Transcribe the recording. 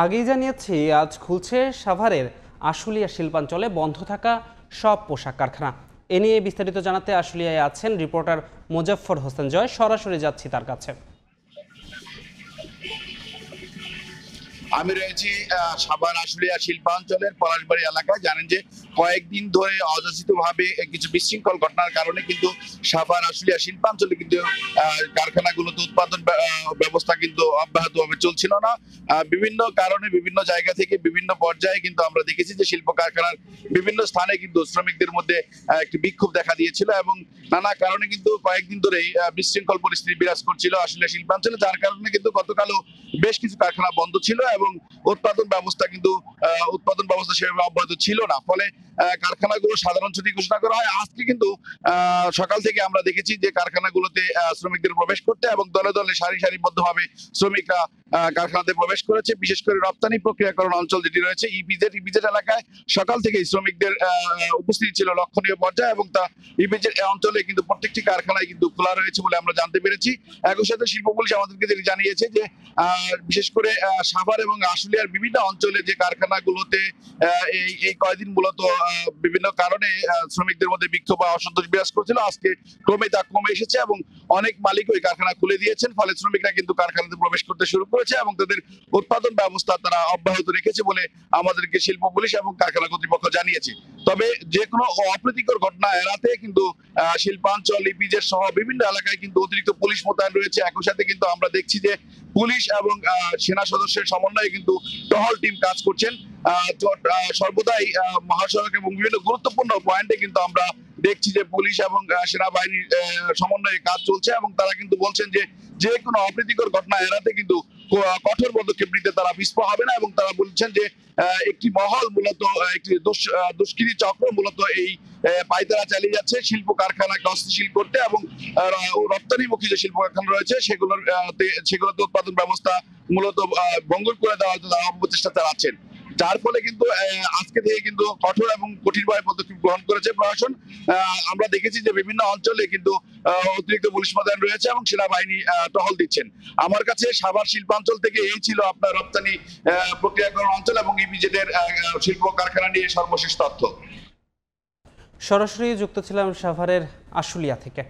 আগেই জানিয়েছি আজ খুলছে সাভারের আশুলিয়া শিল্পাঞ্চলে বন্ধ থাকা সব পোশাক কারখানা। এ নিয়ে বিস্তারিত জানাতে আশুলিয়ায় আছেন রিপোর্টার মোজাফফর হোসেন জয়। সরাসরি যাচ্ছি তার কাছে। আমি রয়েছি সাভার আশুলিয়া শিল্পাঞ্চলের পলাশবাড়ি এলাকায়। জানেন যে কয়েকদিন ধরে অযাচিতভাবে কিছু বিশৃঙ্খল ঘটনার কারণে কিন্তু সাভার আশুলিয়া শিল্পাঞ্চলে কিন্তু কারখানাগুলোতে উৎপাদন ব্যবস্থা কিন্তু অব্যাহতভাবে চলছিল না। বিভিন্ন কারণে বিভিন্ন জায়গা থেকে বিভিন্ন পর্যায়ে কিন্তু আমরা দেখেছি যে শিল্প কারখানার বিভিন্ন স্থানে কিন্তু শ্রমিকদের মধ্যে একটি বিক্ষোভ দেখা দিয়েছিল এবং নানা কারণে কিন্তু কয়েকদিন ধরেই বিশৃঙ্খল পরিস্থিতি বিরাজ করছিল আশুলিয়া শিল্পাঞ্চলে, যার কারণে কিন্তু গতকালও বেশ কিছু কারখানা বন্ধ ছিল এবং উৎপাদন ব্যবস্থা সেভাবে অব্যাহত ছিল না। ফলে কারখানাগুলো সাধারণ ছুটি ঘোষণা করা হয়। আজকে কিন্তু সকাল থেকে আমরা দেখেছি যে কারখানাগুলোতে শ্রমিকদের প্রবেশ করতে এবং দলে দলে সারিবদ্ধভাবে শ্রমিকরা কারখানাতে প্রবেশ করেছে। বিশেষ করে রপ্তানি প্রক্রিয়াকরণ অঞ্চল যেটি রয়েছে ইপিজেড এলাকায় সকাল থেকে শ্রমিকদের উপস্থিতি ছিল লক্ষণীয় পর্যায়ে এবং তা ইপিজেড অঞ্চলে কিন্তু প্রত্যেকটি কারখানায় কিন্তু খোলা রয়েছে বলে আমরা জানতে পেরেছি। একই সাথে শিল্প পুলিশ আমাদেরকে যেটি জানিয়েছে যে বিশেষ করে সাভার এবং আশুলিয়ার বিভিন্ন অঞ্চলে যে কারখানাগুলোতে এই কয়েকদিন মূলত বিভিন্ন কারণে শ্রমিকদের মধ্যে বিক্ষোভ বা অসন্তোষ বিরাজ করছিল, আজকে ক্রমে তা কমে এসেছে এবং অনেক মালিক ওই কারখানা খুলে দিয়েছেন। ফলে শ্রমিকরা কিন্তু কারখানাতে প্রবেশ করতে শুরু করেছে এবং তাদের উৎপাদন ব্যবস্থা তারা অব্যাহত রেখেছে বলে আমাদেরকে শিল্প পুলিশ এবং কারখানা কর্তৃপক্ষ জানিয়েছে। তবে যে কোনো অপ্রীতিকর ঘটনা এড়াতে কিন্তু শিল্পাঞ্চল ইপিজেড সহ বিভিন্ন এলাকায় কিন্তু অতিরিক্ত পুলিশ মোতায়েন রয়েছে। একই সাথে কিন্তু আমরা দেখছি যে পুলিশ এবং সেনা সদস্যের সমন্বয়ে কিন্তু টহল টিম কাজ করছেন। সর্বদাই মহাসড়ক এবং বিভিন্ন গুরুত্বপূর্ণ পয়েন্টে কিন্তু আমরা দেখছি যে পুলিশ এবং সেনাবাহিনীর সমন্বয়ে কাজ চলছে এবং তারা কিন্তু বলছেন যে কোনো অপ্রীতিকর ঘটনা এড়াতে কিন্তু কঠোর পদক্ষেপ নিতে তারা পিছপা হবে না এবং তারা বলছেন যে একটি মহল মূলত একটি দুষ্কৃতী চক্র মূলত এই পায়তারা চালিয়ে যাচ্ছে শিল্প কারখানাকে অস্থিতিশীল করতে এবং রপ্তানিমুখী যে শিল্প কারখানা রয়েছে সেগুলোতে উৎপাদন ব্যবস্থা মূলত ভঙ্গুর করে দেওয়ার তারা অপচেষ্টা চালাচ্ছেন। যার ফলে কিন্তু আজকে থেকে কিন্তু কঠোর এবং কঠিনভাবে পদক্ষেপ গ্রহণ করেছে প্রশাসন। আমরা দেখেছি যে বিভিন্ন অঞ্চলে কিন্তু অতিরিক্ত পুলিশ মোতায়েন রয়েছে এবং সেনাবাহিনী টহল দিচ্ছেন। আমার কাছে সাভার শিল্পাঞ্চল থেকে এই ছিল আপনার রপ্তানি প্রক্রিয়াকরণ অঞ্চল এবং ইপিজেড এর শিল্প কারখানা নিয়ে সর্বশেষ তথ্য। সরাসরি যুক্ত ছিলাম সাভারের আশুলিয়া থেকে।